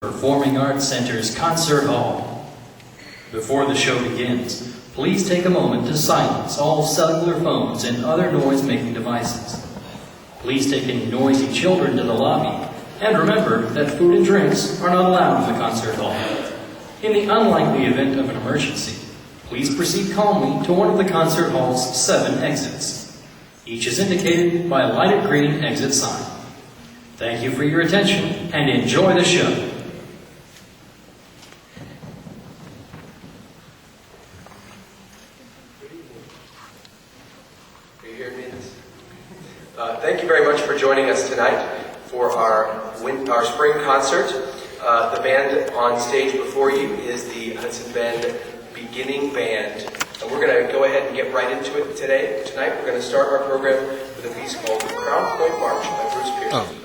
Performing Arts Center's Concert Hall. Before the show begins, please take a moment to silence all cellular phones and other noise-making devices. Please take any noisy children to the lobby, and remember that food and drinks are not allowed in the concert hall. In the unlikely event of an emergency, please proceed calmly to one of the concert hall's 7 exits. Each is indicated by a lighted green exit sign. Thank you for your attention, and enjoy the show. Thank you very much for joining us tonight for our spring concert. The band on stage before you is the Hudson Bend Beginning Band. And we're going to go ahead and get right into it today. Tonight we're going to start our program with a piece called Crown Point March by Bruce Pearson.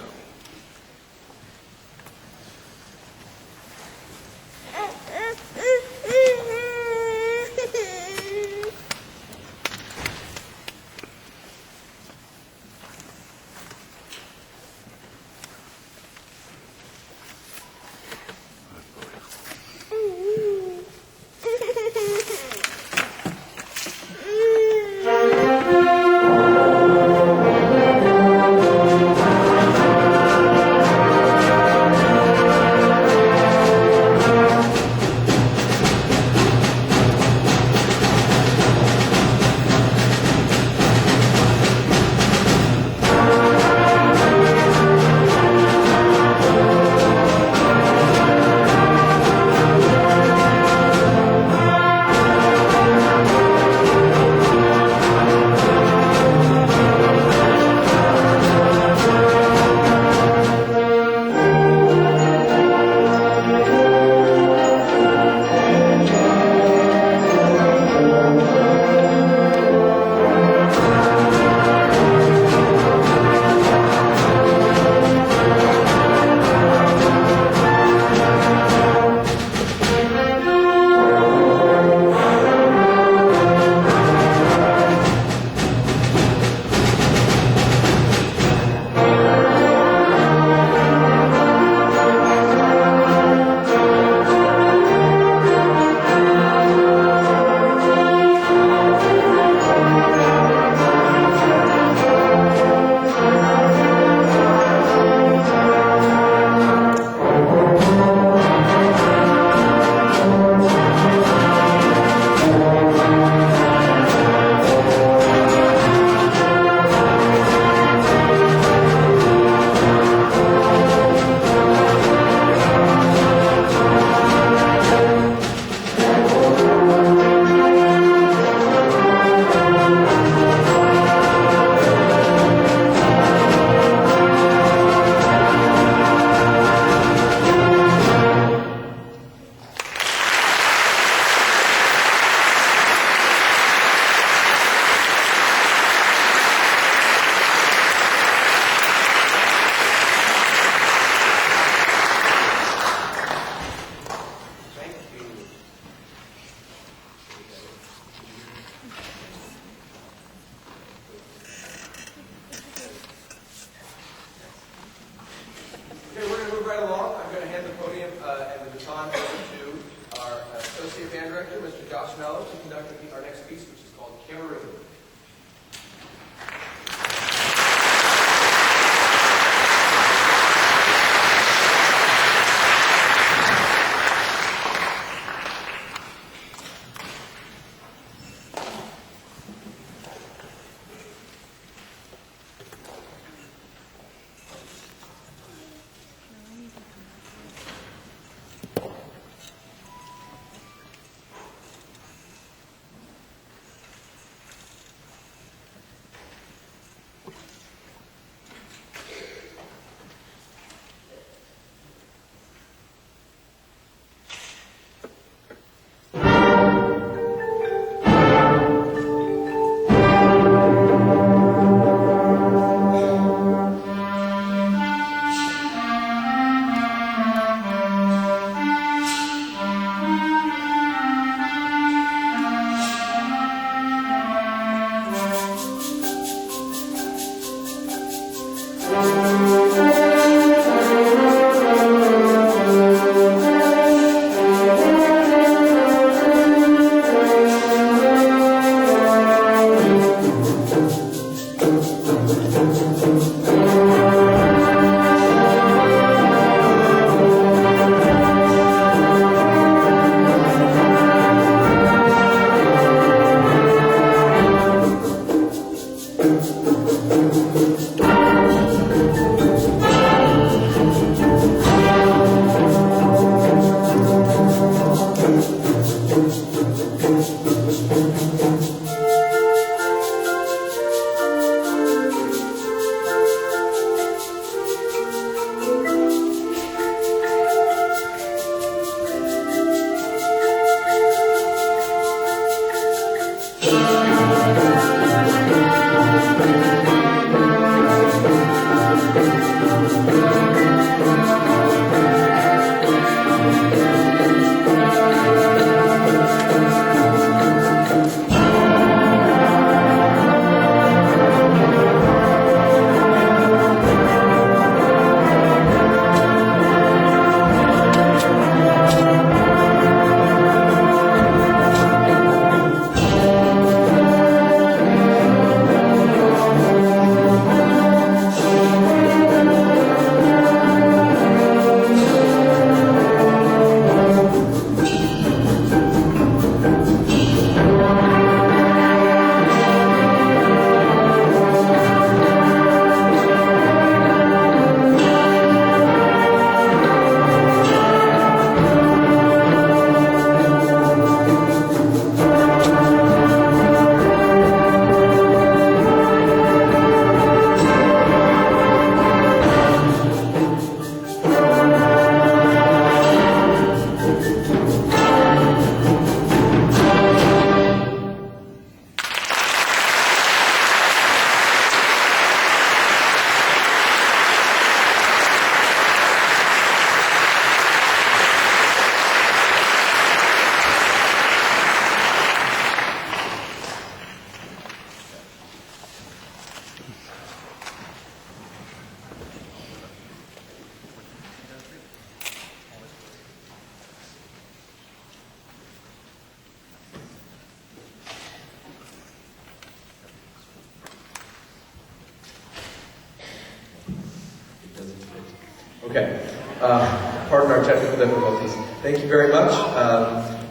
Okay. Pardon our technical difficulties. Thank you very much.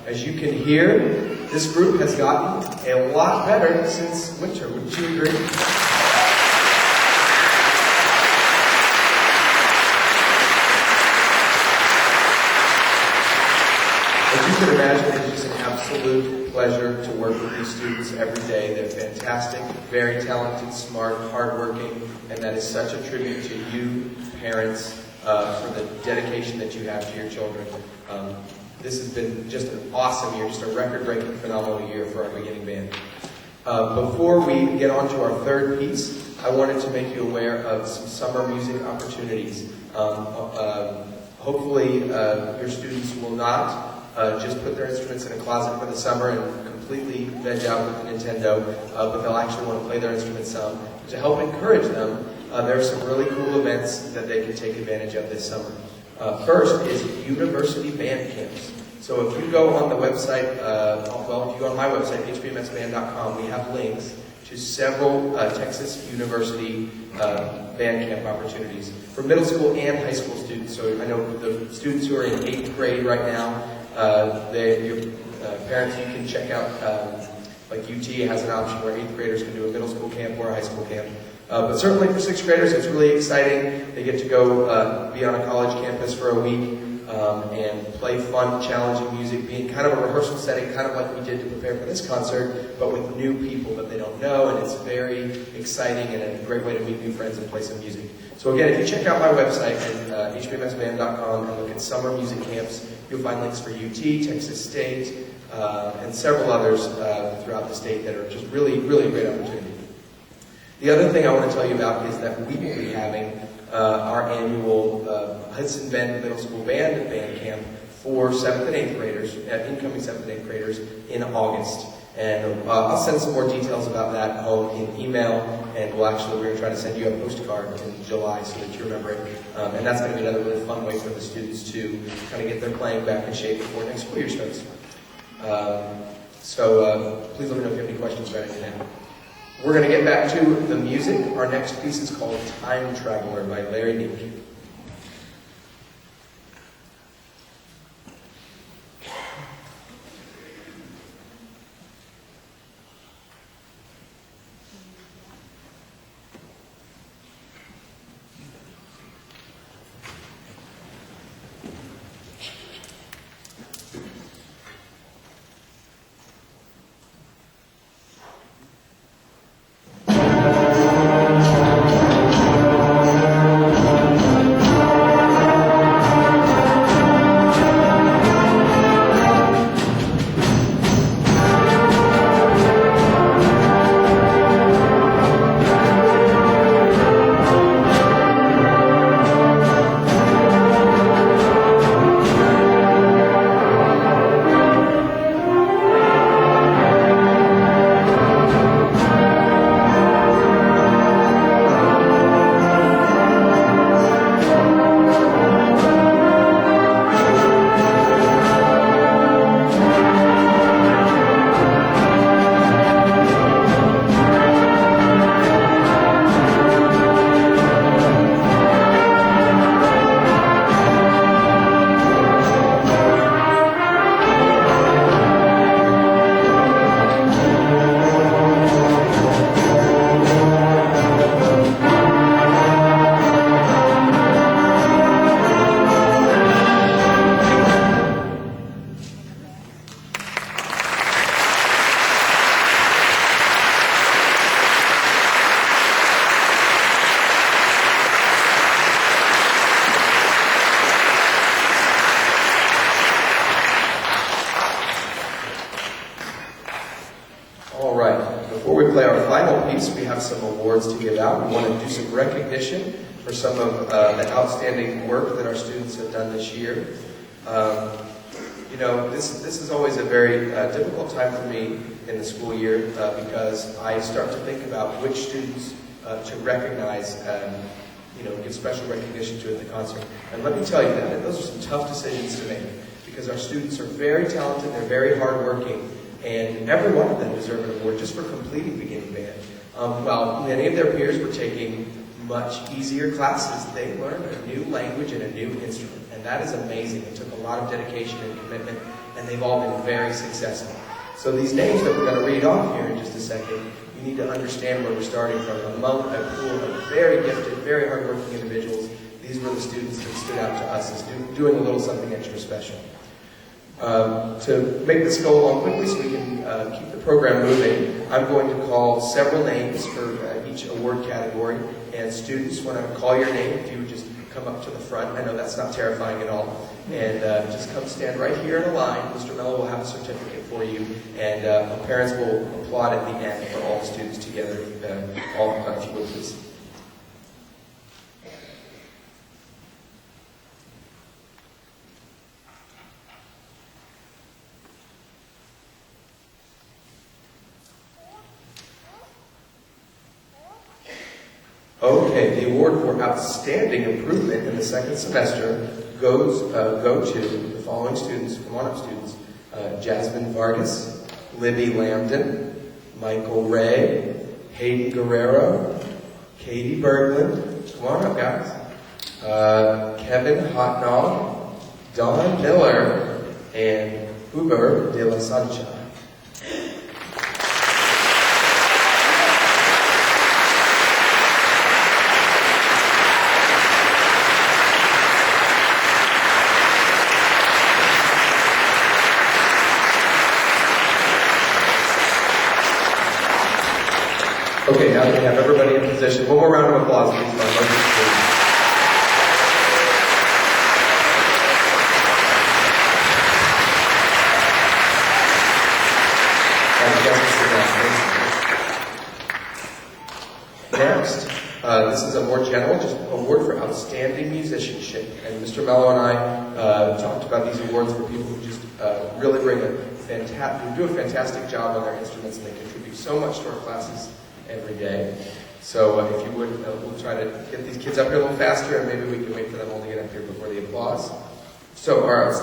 As you can hear, this group has gotten a lot better since winter. Wouldn't you agree? As you can imagine, it's just an absolute pleasure to work with these students every day. They're fantastic, very talented, smart, hardworking, and that is such a tribute to you, parents, for the dedication that you have to your children. This has been just an awesome year, just a record-breaking, phenomenal year for our beginning band. Before we get on to our third piece, I wanted to make you aware of some summer music opportunities. Hopefully, your students will not just put their instruments in a closet for the summer and completely veg out with the Nintendo, but they'll actually want to play their instruments some. To help encourage them, there are some really cool events that they can take advantage of this summer. First is university band camps. So if you go on the website, if you go on my website, hbmsband.com, we have links to several Texas University band camp opportunities for middle school and high school students. So I know the students who are in 8th grade right now, your parents, you can check out, like UT has an option where 8th graders can do a middle school camp or a high school camp. But certainly for 6th graders, it's really exciting. They get to go be on a college campus for a week and play fun, challenging music, be in kind of a rehearsal setting, kind of like we did to prepare for this concert, but with new people that they don't know, and it's very exciting and a great way to meet new friends and play some music. So again, if you check out my website at hbmsband.com and look at summer music camps, you'll find links for UT, Texas State, and several others throughout the state that are just really, really a great opportunity. The other thing I want to tell you about is that we will be having our annual Hudson Bend Middle School Band camp for 7th and 8th graders, incoming 7th and 8th graders, in August. And I'll send some more details about that home in email, and we're going to try to send you a postcard in July so that you remember it. And that's going to be another really fun way for the students to kind of get their playing back in shape before next school year starts. Please let me know if you have any questions about it now. We're going to get back to the music. Our next piece is called Time Traveler by Larry Neek. Some awards to give out. We want to do some recognition for some of the outstanding work that our students have done this year. This is always a very difficult time for me in the school year because I start to think about which students to recognize give special recognition to at the concert. And let me tell you that those are some tough decisions to make because our students are very talented, they're very hardworking, and every one of them deserve an award just for completing beginning band. While many of their peers were taking much easier classes. They learn a new language and a new instrument, and that is amazing. It took a lot of dedication and commitment, and they've all been very successful. So these names that we're going to read off here in just a second, you need to understand where we're starting from. Among a pool of very gifted, very hardworking individuals, these were the students that stood out to us as doing a little something extra special. To make this go along quickly so we can keep the program moving, I'm going to call several names for each award category. And students, when I call your name, if you would just come up to the front. I know that's not terrifying at all. And just come stand right here in a line. Mr. Mello will have a certificate for you. And parents will applaud at the end for all the students together. All if you would, please. Okay, the award for outstanding improvement in the second semester go to the following students. Come on up, students. Jasmine Vargas, Libby Lambden, Michael Ray, Hayden Guerrero, Katie Berglund. Come on up, guys. Kevin Hotnall, Don Miller, and Uber de la Sancha. Okay, now that we have everybody in position, one more round of applause, please, for our motion students. Next, this is a more general, just award for outstanding musicianship. And Mr. Mello and I talked about these awards for people who just really who do a fantastic job on their instruments, and they contribute so much to our classes every day. So if you would, we'll try to get these kids up here a little faster, and maybe we can wait for them all to get up here before the applause. So our